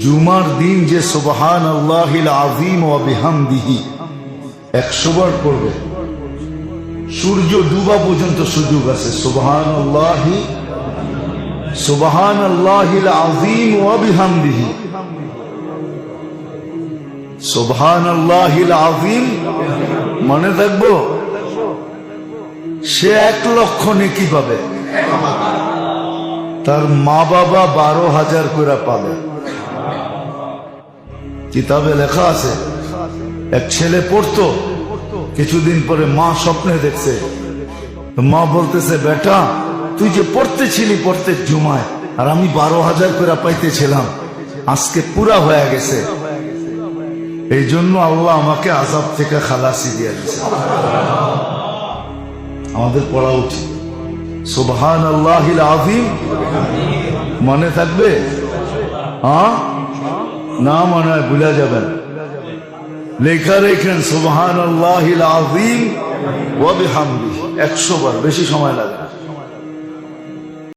জুমার দিন যে সুবহানাল্লাহিল আযীম ওয়া বিহামদিহি 100 বার পড়বে, সূর্য ডুবা পর্যন্ত সুযোগ আছে। সুবহানাল্লাহিল আযীম ওয়া বিহামদিহি, সুবহানাল্লাহিল আযীম মনে থাকবো, সে 1 লক্ষ নেকি পাবে, তার মা বাবা 12,000 করে পাবে। কিতাবে লেখা আছে, এক ছেলে পড়তো, কিছুদিন পরে মা স্বপ্নে দেখছে, মা বলতেছে, বেটা তুই যে পড়তেছিলি প্রত্যেক জুমায়, আর আমি 12,000 করে পাইতেছিলাম, আজকে পুরা হয়ে গেছে, এই জন্য আল্লাহ আমাকে আযাব থেকে খালাসি দিয়ে দিয়েছে। আমাদের পড়া উচিত সুবহানাল্লাহিল আযীম, মনে থাকবে? না মনে হয় ভুলে যাবেন, লেখা রেখেন সুবহানাল্লাহিল আযীম ওয়া বিহামদিহি 100 বার, বেশি সময় লাগে।